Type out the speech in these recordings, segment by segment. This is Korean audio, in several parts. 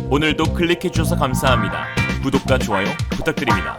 오늘도 클릭해주셔서 감사합니다. 구독과 좋아요 부탁드립니다.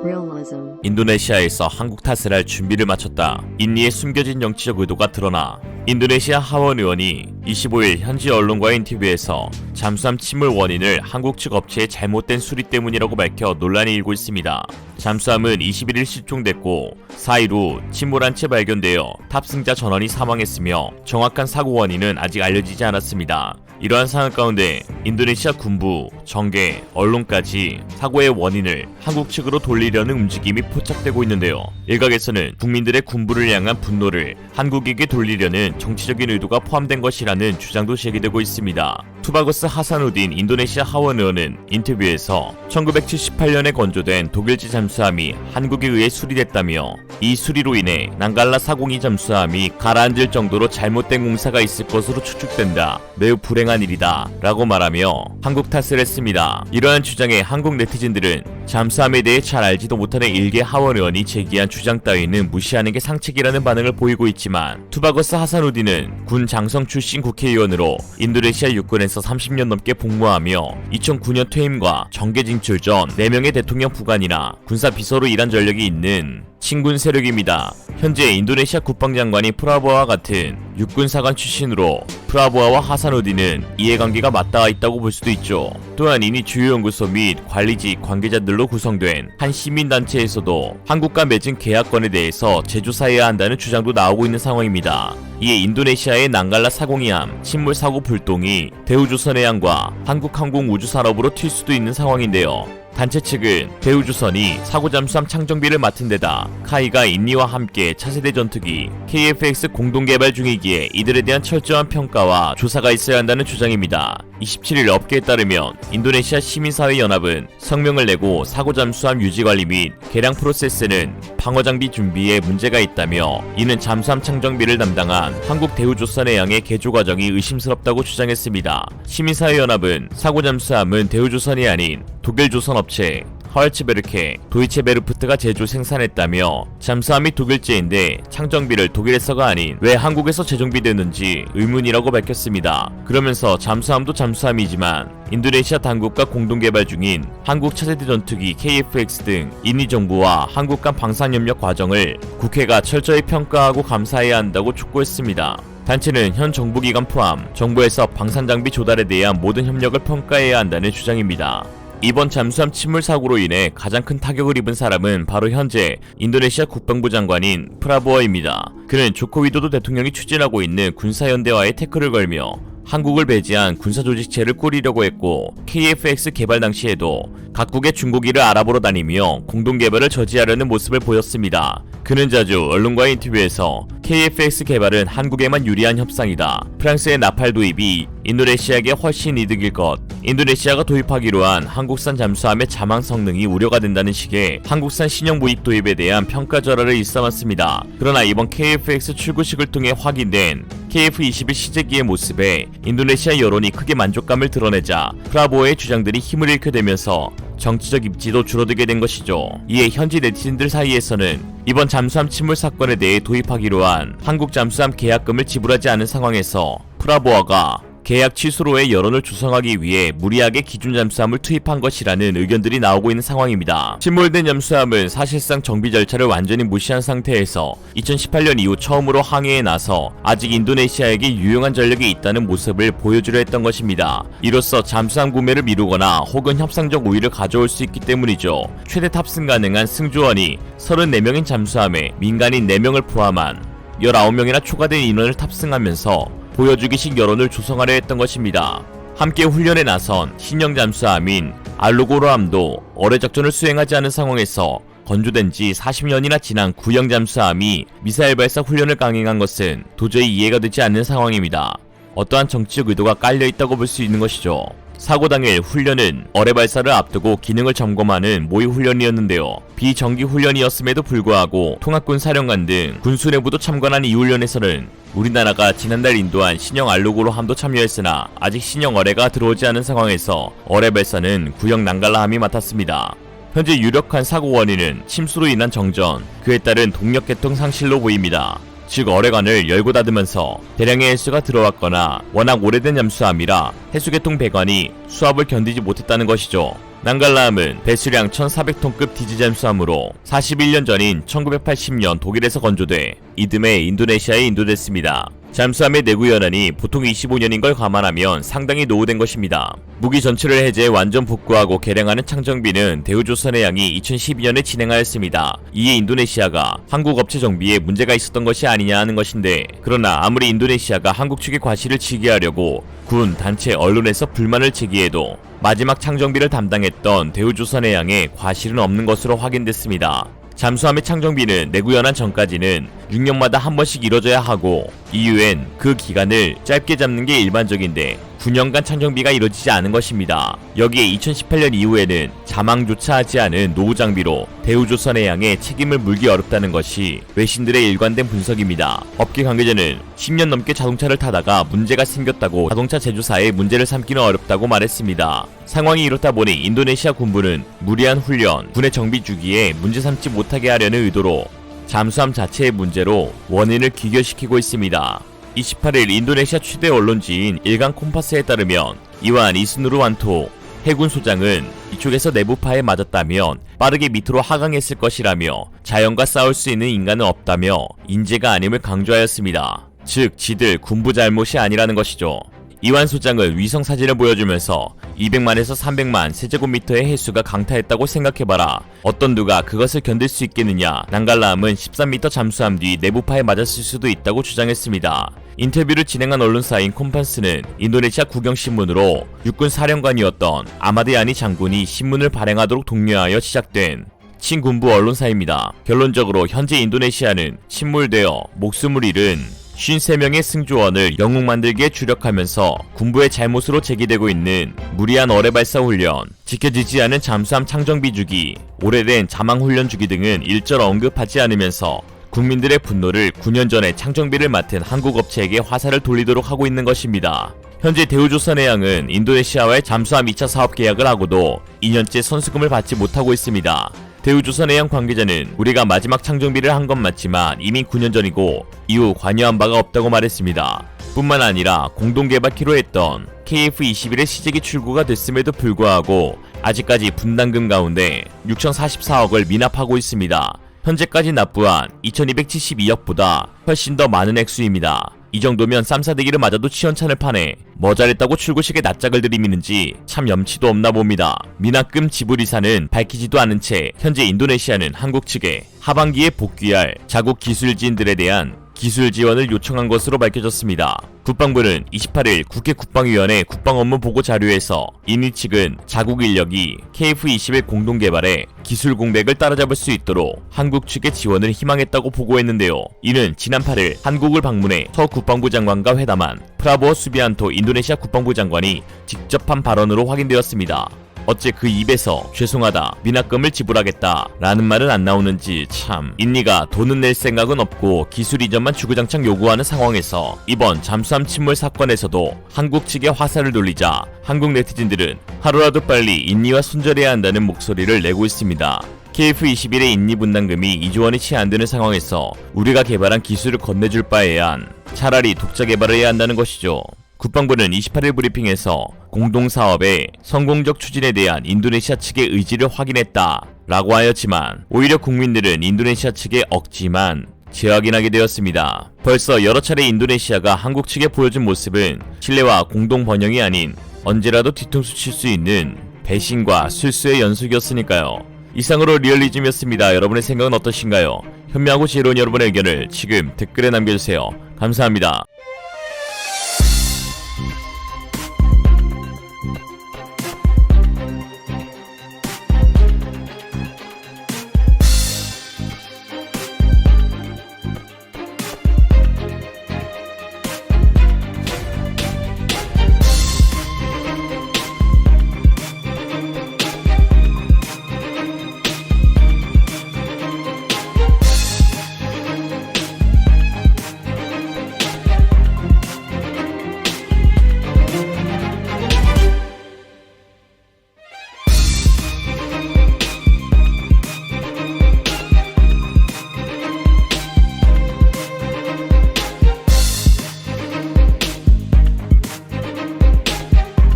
Realism. 인도네시아에서 한국 탓을 할 준비를 마쳤다. 인니의 숨겨진 정치적 의도가 드러나 인도네시아 하원 의원이 25일 현지 언론과의 인터뷰에서 잠수함 침몰 원인을 한국 측 업체의 잘못된 수리 때문이라고 밝혀 논란이 일고 있습니다. 잠수함은 21일 실종됐고 4일 후 침몰한 채 발견되어 탑승자 전원이 사망했으며 정확한 사고 원인은 아직 알려지지 않았습니다. 이러한 상황 가운데 인도네시아 군부, 정계, 언론까지 사고의 원인을 한국 측으로 돌리려는 움직임이 포착되고 있는데요. 일각에서는 국민들의 군부를 향한 분노를 한국에게 돌리려는 정치적인 의도가 포함된 것이라는 주장도 제기되고 있습니다. 투바거스 하사누딘 인도네시아 하원 의원은 인터뷰에서 1978년에 건조된 독일제 잠수함이 한국에 의해 수리됐다며 이 수리로 인해 난갈라 402 잠수함이 가라앉을 정도로 잘못된 공사가 있을 것으로 추측된다. 매우 불행한 일이다 라고 말하며 한국 탓을 했습니다. 이러한 주장에 한국 네티즌들은 잠수함에 대해 잘 알지도 못하는 일개 하원 의원이 제기한 주장 따위는 무시하는 게 상책이라는 반응을 보이고 있지만 투바거스 하사누딘은 군 장성 출신 국회의원으로 인도네시아 육군에서 30년 넘게 복무하며 2009년 퇴임과 정계 진출 전 4명의 대통령 부관이나 군사 비서로 일한 전력이 있는 친군 세력입니다. 현재 인도네시아 국방장관이 프라보와 같은 육군 사관 출신으로 프라보아와 하사누딘은 이해관계가 맞닿아 있다고 볼 수도 있죠. 또한 이니 주요 연구소 및 관리직 관계자들로 구성된 한 시민단체에서도 한국과 맺은 계약권에 대해서 재조사해야 한다는 주장도 나오고 있는 상황입니다. 이에 인도네시아의 난갈라 402함 침몰 사고 불똥이 대우조선해양과 한국항공우주산업으로 튈 수도 있는 상황인데요. 단체 측은 대우조선이 사고 잠수함 창정비를 맡은 데다 카이가 인니와 함께 차세대 전투기 KF-X 공동개발 중이기에 이들에 대한 철저한 평가와 조사가 있어야 한다는 주장입니다. 27일 업계에 따르면 인도네시아 시민사회연합은 성명을 내고 사고 잠수함 유지관리 및 개량 프로세스는 방어장비 준비에 문제가 있다며 이는 잠수함 창정비를 담당한 한국 대우조선해양의 개조 과정이 의심스럽다고 주장했습니다. 시민사회연합은 사고 잠수함은 대우조선이 아닌 독일 조선업체 하얼츠베르케, 도이체베르프트가 제조 생산했다며 잠수함이 독일제인데 창정비를 독일에서가 아닌 왜 한국에서 재정비되는지 의문이라고 밝혔습니다. 그러면서 잠수함도 잠수함이지만 인도네시아 당국과 공동개발 중인 한국 차세대 전투기 KF-X 등 인니 정부와 한국 간 방산협력 과정을 국회가 철저히 평가하고 감사해야 한다고 촉구했습니다. 단체는 현 정부기관 포함 정부에서 방산장비 조달에 대한 모든 협력을 평가해야 한다는 주장입니다. 이번 잠수함 침몰 사고로 인해 가장 큰 타격을 입은 사람은 바로 현재 인도네시아 국방부 장관인 프라보어입니다. 그는 조코위도도 대통령이 추진하고 있는 군사연대와의 태클을 걸며 한국을 배제한 군사조직체를 꾸리려고 했고 KF-X 개발 당시에도 각국의 중고기를 알아보러 다니며 공동개발을 저지하려는 모습을 보였습니다. 그는 자주 언론과의 인터뷰에서 KF-X 개발은 한국에만 유리한 협상이다. 프랑스의 나팔 도입이 인도네시아에게 훨씬 이득일 것. 인도네시아가 도입하기로 한 한국산 잠수함의 자망 성능이 우려가 된다는 식의 한국산 신형 무입 도입에 대한 평가절하를 일삼았습니다. 그러나 이번 KF-X 출고식을 통해 확인된 KF-21 시제기의 모습에 인도네시아 여론이 크게 만족감을 드러내자 프라보의 주장들이 힘을 잃게 되면서 정치적 입지도 줄어들게 된 것이죠. 이에 현지 네티즌들 사이에서는 이번 잠수함 침몰 사건에 대해 도입하기로 한 한국 잠수함 계약금을 지불하지 않은 상황에서 프라보아가 계약 취소로의 여론을 조성하기 위해 무리하게 기준 잠수함을 투입한 것이라는 의견들이 나오고 있는 상황입니다. 침몰된 잠수함은 사실상 정비 절차를 완전히 무시한 상태에서 2018년 이후 처음으로 항해에 나서 아직 인도네시아에게 유용한 전력이 있다는 모습을 보여주려 했던 것입니다. 이로써 잠수함 구매를 미루거나 혹은 협상적 우위를 가져올 수 있기 때문이죠. 최대 탑승 가능한 승조원이 34명인 잠수함에 민간인 4명을 포함한 19명이나 초과된 인원을 탑승하면서 보여주기식 여론을 조성하려 했던 것입니다. 함께 훈련에 나선 신형 잠수함인 알루고로함도 어뢰 작전을 수행하지 않은 상황에서 건조된 지 40년이나 지난 구형 잠수함이 미사일 발사 훈련을 강행한 것은 도저히 이해가 되지 않는 상황입니다. 어떠한 정치적 의도가 깔려있다고 볼 수 있는 것이죠. 사고 당일 훈련은 어뢰 발사를 앞두고 기능을 점검하는 모의 훈련이었는데요. 비정기 훈련이었음에도 불구하고 통합군 사령관 등 군수 내부도 참관한 이 훈련에서는 우리나라가 지난달 인도한 신형 알루고로함도 참여했으나 아직 신형 어뢰가 들어오지 않은 상황에서 어뢰 발사는 구형 난갈라함이 맡았습니다. 현재 유력한 사고 원인은 침수로 인한 정전, 그에 따른 동력 계통 상실로 보입니다. 즉 어뢰관을 열고 닫으면서 대량의 해수가 들어왔거나 워낙 오래된 잠수함이라 해수계통 배관이 수압을 견디지 못했다는 것이죠. 난갈라함은 배수량 1400톤급 디즈 잠수함으로 41년 전인 1980년 독일에서 건조돼 이듬해 인도네시아에 인도됐습니다. 잠수함의 내구 연한이 보통 25년인 걸 감안하면 상당히 노후된 것입니다. 무기 전체를 해제 완전 복구하고 개량하는 창정비는 대우조선해양이 2012년에 진행하였습니다. 이에 인도네시아가 한국 업체 정비에 문제가 있었던 것이 아니냐 하는 것인데, 그러나 아무리 인도네시아가 한국 측의 과실을 지기하려고 군, 단체, 언론에서 불만을 제기해도 마지막 창정비를 담당했던 대우조선해양의 과실은 없는 것으로 확인됐습니다. 잠수함의 창정비는 내구연한 전까지는 6년마다 한 번씩 이뤄져야 하고 이후엔 그 기간을 짧게 잡는 게 일반적인데 9년간 창정비가 이뤄지지 않은 것입니다. 여기에 2018년 이후에는 자망조차 하지 않은 노후 장비로 대우조선해양에 책임을 물기 어렵다는 것이 외신들의 일관된 분석입니다. 업계 관계자는 10년 넘게 자동차를 타다가 문제가 생겼다고 자동차 제조사에 문제를 삼기는 어렵다고 말했습니다. 상황이 이렇다 보니 인도네시아 군부는 무리한 훈련, 군의 정비 주기에 문제 삼지 못하게 하려는 의도로 잠수함 자체의 문제로 원인을 귀결시키고 있습니다. 28일 인도네시아 최대 언론지인 일간 콤파스에 따르면 이완 이스누르완토 해군 소장은 이쪽에서 내부파에 맞았다면 빠르게 밑으로 하강했을 것이라며 자연과 싸울 수 있는 인간은 없다며 인재가 아님을 강조하였습니다. 즉 지들 군부 잘못이 아니라는 것이죠. 이완 소장은 위성 사진을 보여주면서 200만에서 300만 세제곱미터의 해수가 강타했다고 생각해봐라. 어떤 누가 그것을 견딜 수 있겠느냐. 난갈라함은 13m 잠수함 뒤 내부파에 맞았을 수도 있다고 주장했습니다. 인터뷰를 진행한 언론사인 콤판스는 인도네시아 국영신문으로 육군 사령관이었던 아마드야니 장군이 신문을 발행하도록 독려하여 시작된 친군부 언론사입니다. 결론적으로 현재 인도네시아는 침몰되어 목숨을 잃은 53명의 승조원을 영웅 만들기에 주력하면서 군부의 잘못으로 제기되고 있는 무리한 어뢰 발사 훈련, 지켜지지 않은 잠수함 창정비 주기, 오래된 자망 훈련 주기 등은 일절 언급하지 않으면서 국민들의 분노를 9년 전에 창정비를 맡은 한국 업체에게 화살을 돌리도록 하고 있는 것입니다. 현재 대우조선해양은 인도네시아와의 잠수함 2차 사업 계약을 하고도 2년째 선수금을 받지 못하고 있습니다. 대우조선해양 관계자는 우리가 마지막 창정비를 한 건 맞지만 이미 9년 전이고 이후 관여한 바가 없다고 말했습니다. 뿐만 아니라 공동개발키로 했던 KF-21의 시제기 출고가 됐음에도 불구하고 아직까지 분담금 가운데 6,044억을 미납하고 있습니다. 현재까지 납부한 2,272억보다 훨씬 더 많은 액수입니다. 이 정도면 쌈싸대기를 맞아도 치연찬을 파네. 뭐 잘했다고 출고식에 낯짝을 들이미는지 참 염치도 없나 봅니다. 미납금 지불 이사는 밝히지도 않은 채 현재 인도네시아는 한국 측에 하반기에 복귀할 자국 기술진들에 대한 기술 지원을 요청한 것으로 밝혀졌습니다. 국방부는 28일 국회 국방위원회 국방업무 보고 자료에서 인위 측은 자국 인력이 KF-21 공동개발에 기술 공백을 따라잡을 수 있도록 한국 측의 지원을 희망했다고 보고했는데요. 이는 지난 8일 한국을 방문해 서 국방부 장관과 회담한 프라보어 수비안토 인도네시아 국방부 장관이 직접 한 발언으로 확인되었습니다. 어째 그 입에서 죄송하다, 미납금을 지불하겠다 라는 말은 안 나오는지 참. 인니가 돈은 낼 생각은 없고 기술 이전만 주구장창 요구하는 상황에서 이번 잠수함 침몰 사건에서도 한국 측에 화살을 돌리자 한국 네티즌들은 하루라도 빨리 인니와 순절해야 한다는 목소리를 내고 있습니다. KF-21의 인니 분담금이 2조 원이 채 안 되는 상황에서 우리가 개발한 기술을 건네줄 바에야 차라리 독자 개발을 해야 한다는 것이죠. 국방부는 28일 브리핑에서 공동사업의 성공적 추진에 대한 인도네시아 측의 의지를 확인했다 라고 하였지만 오히려 국민들은 인도네시아 측의 억지만 재확인하게 되었습니다. 벌써 여러 차례 인도네시아가 한국 측에 보여준 모습은 신뢰와 공동 번영이 아닌 언제라도 뒤통수 칠 수 있는 배신과 술수의 연속이었으니까요. 이상으로 리얼리즘이었습니다. 여러분의 생각은 어떠신가요? 현명하고 지혜로운 여러분의 의견을 지금 댓글에 남겨주세요. 감사합니다.